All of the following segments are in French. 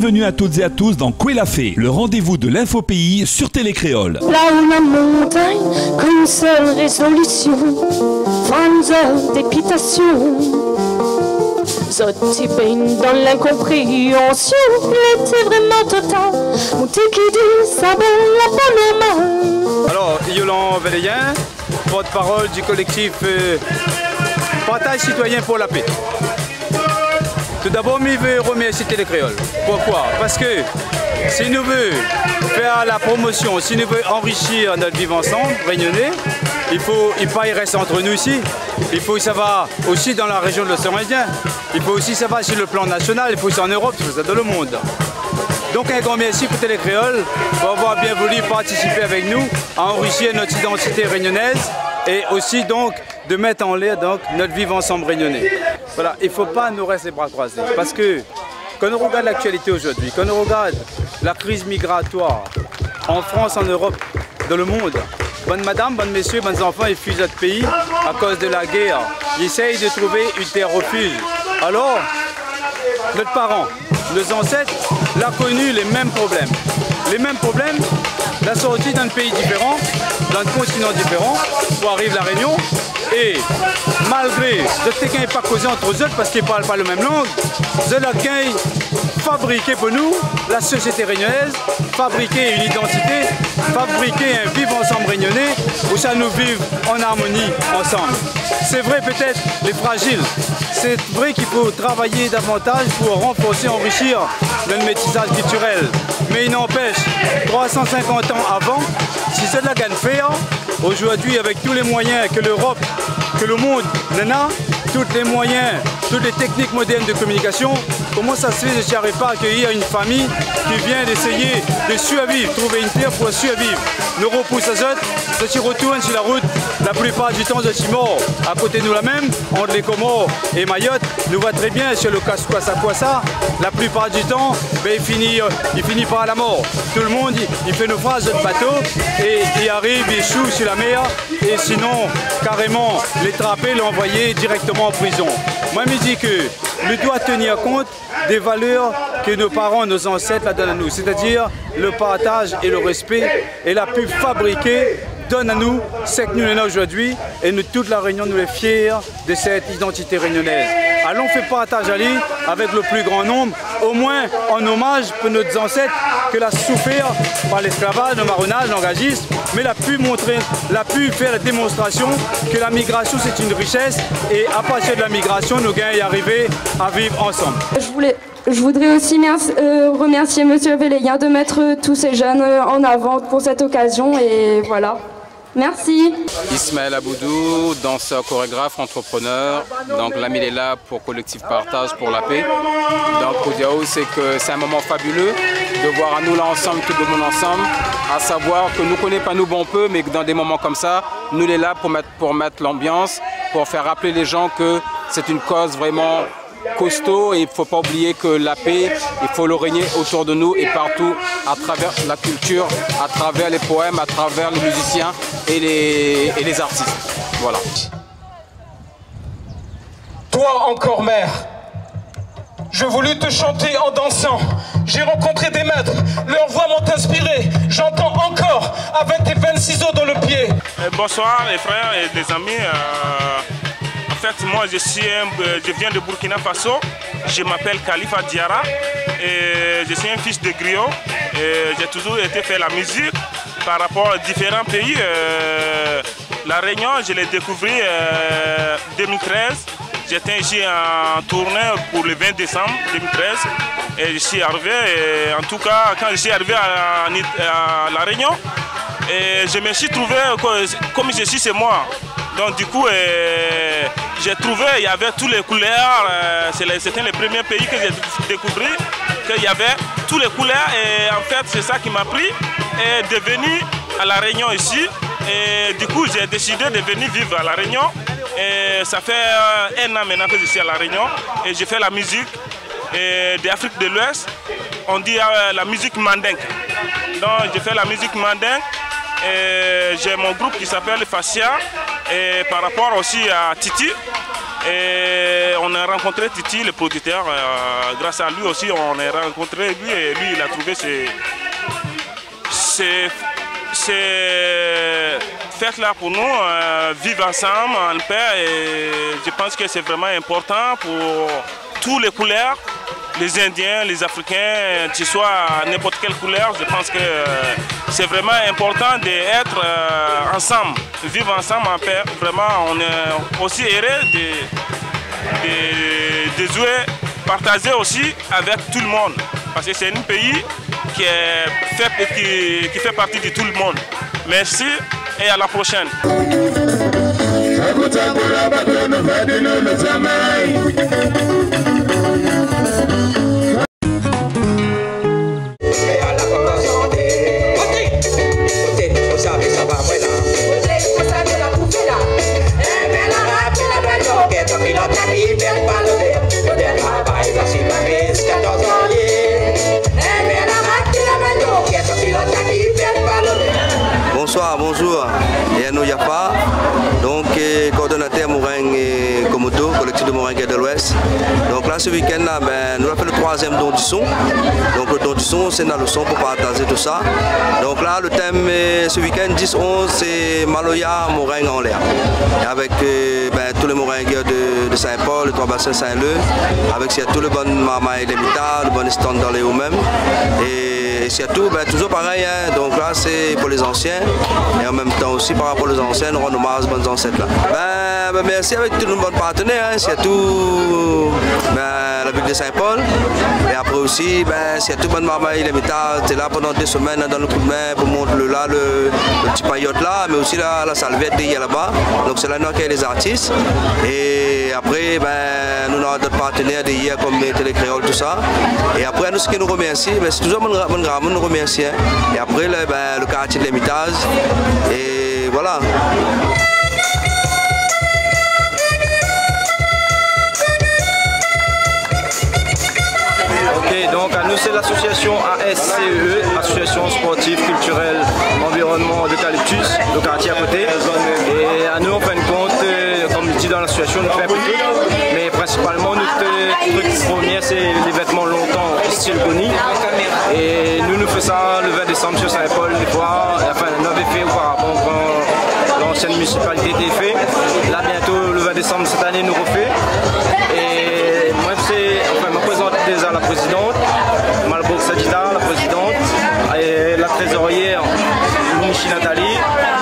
Bienvenue à toutes et à tous dans Kouélafé, le rendez-vous de l'infopays sur Télé Créole. Là où la montagne, comme seule résolution, fans d'épitation, Zoti baigne dans l'incompréhension, l'été vraiment total, mon qui dit ça bon, la normal. Alors, Yolande Véléien, porte-parole du collectif Partage citoyen pour la paix. Tout d'abord, je veux remercier Télé Créole. Pourquoi? Parce que si nous voulons faire la promotion, si nous voulons enrichir notre vivre ensemble, réunionnais, il faut pas y rester entre nous ici. Il faut savoir aussi dans la région de l'océan Indien. Il faut aussi savoir sur le plan national, il faut aussi en Europe, il faut ça dans le monde. Donc un grand merci pour Télé Créole pour avoir bien voulu participer avec nous à enrichir notre identité réunionnaise et aussi donc de mettre en l'air donc notre vivre ensemble réunionnais. Voilà, il ne faut pas nous rester les bras croisés parce que quand on regarde l'actualité aujourd'hui, quand on regarde la crise migratoire en France, en Europe, dans le monde, bonnes madames, bonnes messieurs, bonnes enfants, ils fuient notre pays à cause de la guerre. Ils essayent de trouver une terre refuge. Alors, notre parent, nos ancêtres, l'ont connu les mêmes problèmes. Les mêmes problèmes, la sortie d'un pays différent, d'un continent différent, pour arriver à la Réunion. Et malgré, je ne pas causer entre eux parce qu'ils ne parlent pas la même langue, je l'ai fabriqué pour nous, la société réunionnaise, fabriquer une identité, fabriquer un vivre ensemble réunionnais où ça nous vive en harmonie ensemble. C'est vrai peut-être les fragiles, c'est vrai qu'il faut travailler davantage pour renforcer, enrichir notre métissage culturel. Mais il n'empêche, 350 ans avant, si c'est de la gagne faire, aujourd'hui avec tous les moyens que l'Europe, que le monde en a, tous les moyens, toutes les techniques modernes de communication, comment ça se fait que je n'arrive pas à accueillir une famille qui vient d'essayer de survivre, trouver une terre pour survivre. Nous repousse à zot, je retourne sur la route, la plupart du temps je suis mort. À côté de nous la même, entre les Comores et Mayotte, nous voit très bien sur le Kwassa, la plupart du temps, ben, il finit par la mort. Tout le monde, il fait naufrage de bateau et il arrive, il échoue sur la mer et sinon, carrément, les trapper, l'envoyer directement en prison. Moi, je me dis que nous devons tenir compte des valeurs que nos parents, nos ancêtres la donnent à nous, c'est-à-dire le partage et le respect, et la pu fabriquer donne à nous ce que nous avons aujourd'hui, et nous, toute la Réunion, nous est fiers de cette identité réunionnaise. Allons faire partage à lui avec le plus grand nombre, au moins en hommage pour nos ancêtres que l'a souffert par l'esclavage, le marronnage, l'engagisme, mais l'a pu montrer, l'a pu faire la démonstration que la migration c'est une richesse et à partir de la migration, nous gagnons y arriver à vivre ensemble. Je voudrais aussi remercier Monsieur Véléien de mettre tous ces jeunes en avant pour cette occasion et voilà. Merci. Ismaël Aboudou, danseur, chorégraphe, entrepreneur. Donc l'AMIL est là pour Collectif Partage pour la paix. Donc pour dire c'est que c'est un moment fabuleux de voir à nous là ensemble, tout le monde ensemble, à savoir que nous ne connaissons pas nous bon peu, mais que dans des moments comme ça, nous les là pour mettre l'ambiance, pour faire rappeler les gens que c'est une cause vraiment costaud et il ne faut pas oublier que la paix, il faut le régner autour de nous et partout à travers la culture, à travers les poèmes, à travers les musiciens et les artistes. Voilà. Toi encore mère, je voulus te chanter en dansant. J'ai rencontré des maîtres, leurs voix m'ont inspiré. J'entends encore avec tes 26 os dans le pied. Bonsoir les frères et les amis. En fait, moi je viens de Burkina Faso, je m'appelle Khalifa Diarra et je suis un fils de griot. J'ai toujours été faire la musique par rapport à différents pays. La Réunion, je l'ai découvert en 2013. J'étais ici en tournée pour le 20 décembre 2013 et je suis arrivé, et en tout cas quand je suis arrivé à La Réunion, et je me suis trouvé comme je suis chez moi. Donc du coup, j'ai trouvé, il y avait toutes les couleurs, c'était le premier pays que j'ai découvert, qu'il y avait toutes les couleurs et en fait c'est ça qui m'a pris et de venir à La Réunion ici. Et du coup j'ai décidé de venir vivre à La Réunion et ça fait 1 an maintenant que je suis à La Réunion et j'ai fait la musique d'Afrique de l'Ouest, on dit la musique mandingue. Donc j'ai fait la musique mandingue. J'ai mon groupe qui s'appelle Fascia et par rapport aussi à Titi. Et on a rencontré Titi, le producteur. Grâce à lui aussi, on a rencontré lui et lui, il a trouvé ces fêtes-là pour nous, vivre ensemble en paix. Et je pense que c'est vraiment important pour toutes les couleurs, les Indiens, les Africains, que ce soit n'importe quelle couleur. Je pense que c'est vraiment important d'être ensemble, vivre ensemble en paix. Vraiment, on est aussi heureux de jouer, partager aussi avec tout le monde. Parce que c'est un pays qui fait partie de tout le monde. Merci et à la prochaine. Bonsoir, bonjour. Yannou Yafa, donc coordonnateur Moringue et Komodo, collectif de Moringue de l'Ouest. Donc là, ce week-end, nous avons fait le 3e don du son. Donc le don du son, c'est dans le son pour partager tout ça. Donc là, le thème ce week-end 10-11, c'est Maloya, Moringue en l'air. Avec tous les Moringueurs de Saint-Paul, le Trois-Bassins Saint-Leu, avec surtout le bon Mama et Lemita, le bon stand dans les mêmes. Et surtout, toujours pareil, hein, donc là c'est pour les anciens et en même temps aussi par rapport aux anciens, nous rendons hommage aux bonnes ancêtres là. Merci avec tous nos bons partenaires, hein, surtout la ville de Saint-Paul et après aussi, surtout bonne maman et Lemita, c'est là pendant 2 semaines dans le coup de main pour montrer le petit paillote là, mais aussi la salvette hier là-bas, donc c'est là qu'il y a les artistes et après nous avons d'autres partenaires d'hier comme Télé Créole, tout ça et après nous ce qui nous remercie, c'est toujours nous remercie hein. Et après le quartier de l'Hermitage et voilà. Ok, donc à nous c'est l'association ASCE, Association Sportive Culturelle Environnement d'Eucalyptus, le quartier à côté. Et à nous en fin de compte, comme je dis dans l'association, nous faisons un peu tout, mais principalement notre truc premier c'est les vêtements longtemps style Boni. Et nous faisons ça le 20 décembre sur Saint-Paul, des fois, enfin on avait fait auparavant quand l'ancienne municipalité était fait. Là bientôt le 20 décembre cette année nous refait. Et moi je me présente déjà à la présidente, Malbourg Sadida, la présidente, et la trésorière Michi Nathalie,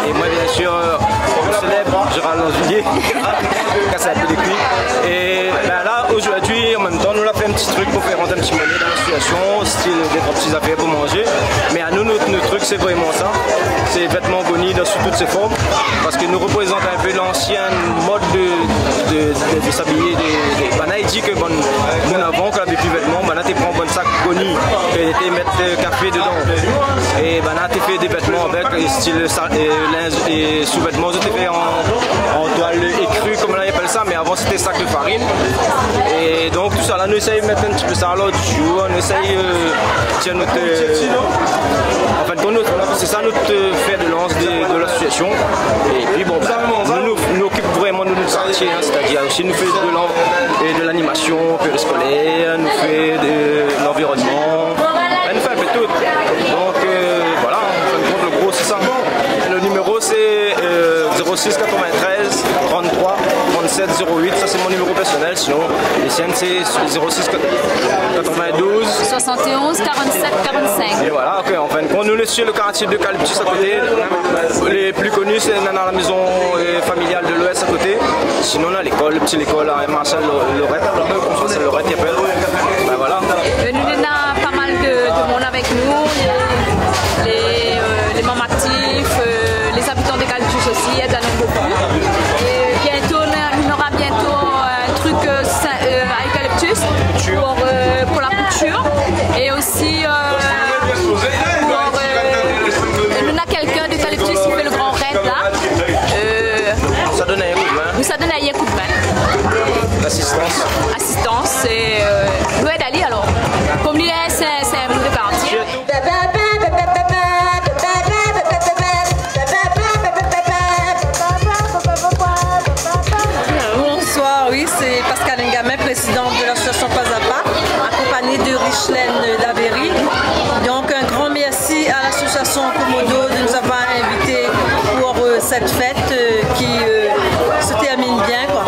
et moi bien sûr le célèbre Gérald Lanzulier, casse un peu les cuits. Et là aujourd'hui en même temps nous avons fait un petit truc pour faire rentrer un petit monnaie dans l'association, style des petites affaires pour manger. Mais à nous notre truc c'est vraiment ça, c'est vêtements Boni sous toutes ses formes, parce que nous représentons un peu l'ancien mode de s'habiller il dit que bon, nous n'avons qu'à plus vêtements, là tu prends un bon sac Boni et tu mets café dedans. Et là tu fais des vêtements avec style linge et sous-vêtements, tu fais en toile écrue comme là ils appellent ça, mais avant c'était sac de farine. Et donc tout ça là nous essayons de mettre un petit peu ça à l'autre jour, on essaye de tirer notre... En fait c'est ça notre fer de lance de l'association. Et puis bon, nous occupons vraiment de notre quartier, hein, c'est-à-dire aussi nous faisons de l'animation périscolaire, nous faisons de l'environnement, nous faisons un peu tout. Donc voilà, en fin de compte le gros c'est ça. Le numéro c'est 06 93 33 37 08, ça c'est mon numéro personnel, sinon les siennes c'est 06 92 71 47 45. Et voilà, ok, en fin de compte nous sur le quartier d'Eucalyptus à côté, les plus connus c'est dans la maison familiale de l'Ouest à côté, sinon on a l'école, le petit école à Marcel Lorette, Marcel Lorette qui appelle, voilà. Nous avons pas mal de monde avec nous, les membres actifs, les habitants d'Eucalyptus aussi aident à nous beaucoup. Et bientôt, on aura bientôt un truc à Eucalyptus pour la couture. Et aussi, on a quelqu'un d'Eucalyptus qui fait le grand raid là. Ça donne un coup de main. Ça donne un coup de main. L'assistance. Assistance, c'est Loué Dali alors. Comme cette fête qui se termine bien, quoi.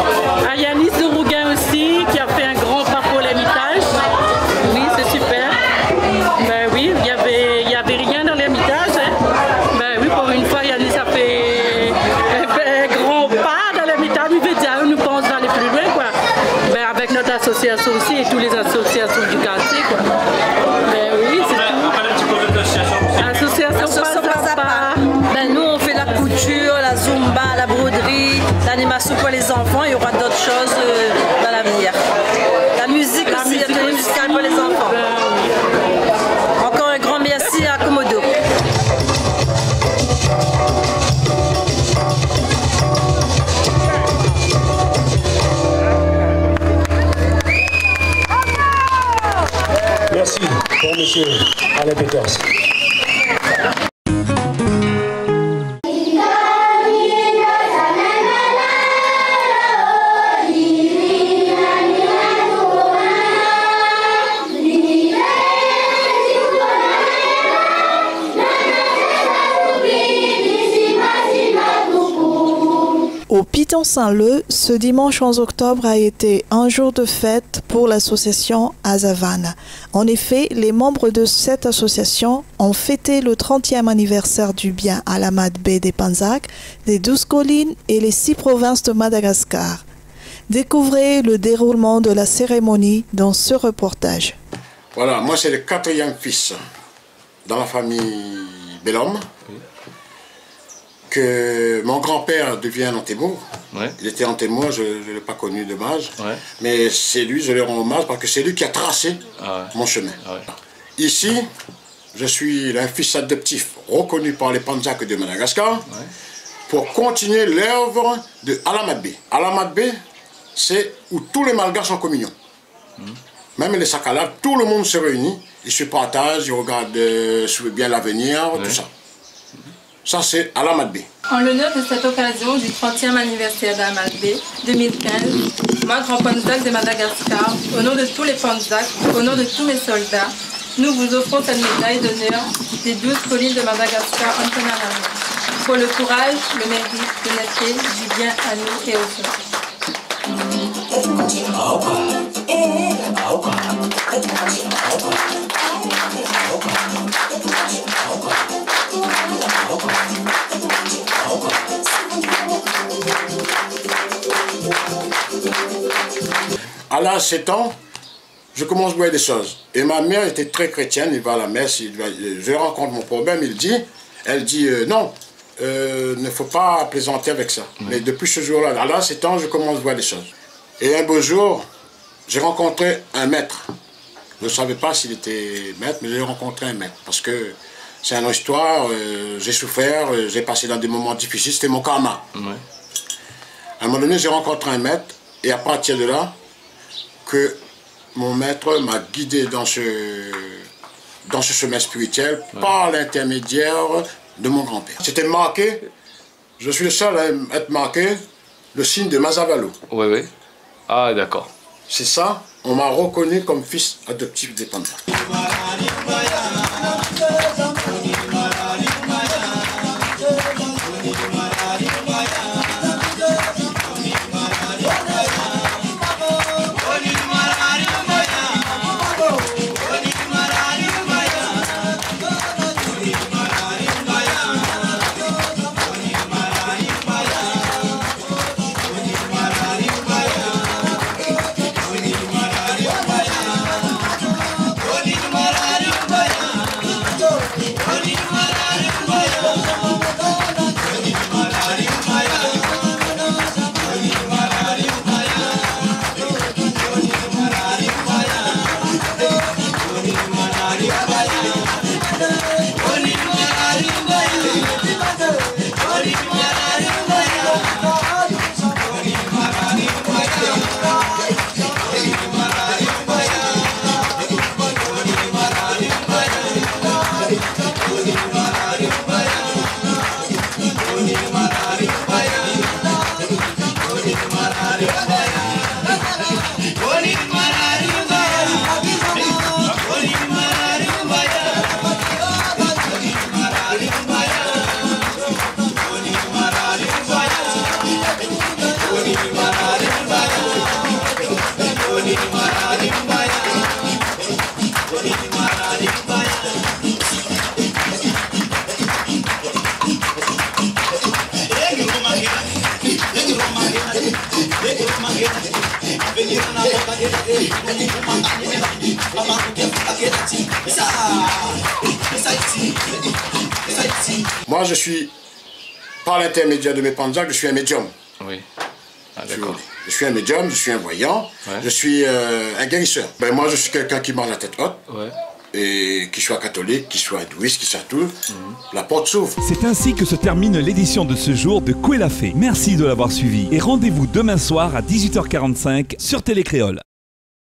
À Yanis de Rougain aussi, qui a fait un grand pas pour l'Hermitage. Oui, c'est super. Ben oui, il y avait rien dans l'Hermitage. Hein. Ben oui, pour une fois, Yanis a fait un grand pas dans l'Hermitage. Il veut dire, nous pensons d'aller plus loin, quoi. Ben, avec notre association aussi et toutes les associations du quartier, quoi. Ben oui, c'est tout. Association Pas. Ben nous, on fait la couture, la zumba, la broderie, l'animation pour les enfants. Il y aura d'autres choses dans l'avenir. La musique aussi, l'atelier musical pour les enfants. Encore un grand merci à Komodo. Merci pour monsieur Alain Peters. Au Piton Saint-Leu, ce dimanche 11 octobre a été un jour de fête pour l'association Azavan. En effet, les membres de cette association ont fêté le 30e anniversaire du bien à la Madbé des Panzac, des 12 collines et les 6 provinces de Madagascar. Découvrez le déroulement de la cérémonie dans ce reportage. Voilà, moi c'est le 4e fils dans la famille Bellhomme. Que mon grand-père devient Antémo. Ouais. Il était Antémo, je ne l'ai pas connu de base. Ouais. Mais c'est lui, je lui rends hommage parce que c'est lui qui a tracé mon chemin. Ici, je suis un fils adoptif reconnu par les Panzac de Madagascar pour continuer l'œuvre de Alamadbé. Alamadbé, c'est où tous les Malgaches sont en communion. Même les Sakala, tout le monde se réunit, ils se partagent, ils regardent bien l'avenir, tout ça. Ça, c'est Alamadbé. En l'honneur de cette occasion du 30e anniversaire d'Alamadbé 2015, moi, Grand Panzac de Madagascar, au nom de tous les Panzac, au nom de tous mes soldats, nous vous offrons cette médaille d'honneur des 12 collines de Madagascar en Tanarama, pour le courage, le mérite, l'honnêteté, du bien à nous et aux autres. À l'âge de 7 ans, je commence à voir des choses. Et ma mère était très chrétienne, il va à la messe, je rencontre mon problème, elle dit non, ne faut pas plaisanter avec ça. Mais depuis ce jour-là, à l'âge de 7 ans, je commence à voir des choses. Et un beau jour, j'ai rencontré un maître. Je ne savais pas s'il était maître, mais j'ai rencontré un maître. Parce que c'est une histoire, j'ai souffert, j'ai passé dans des moments difficiles, c'était mon karma. À un moment donné, j'ai rencontré un maître, et à partir de là, que mon maître m'a guidé dans ce chemin spirituel par l'intermédiaire de mon grand-père. C'était marqué, je suis le seul à être marqué, le signe de Mazavalo. Oui, oui. Ah, d'accord. C'est ça, on m'a reconnu comme fils adoptif des Panzac. Moi, je suis, par l'intermédiaire de mes Panzak, je suis un médium. Oui. Ah, d'accord. Je suis un médium, je suis un voyant, je suis un guérisseur. Ben, moi, je suis quelqu'un qui mange la tête haute. Et qu'il soit catholique, qu'il soit hindouiste, qu'il soit tout, la porte s'ouvre. C'est ainsi que se termine l'édition de ce jour de Koué la Fée. Merci de l'avoir suivi et rendez-vous demain soir à 18h45 sur Télé Créole.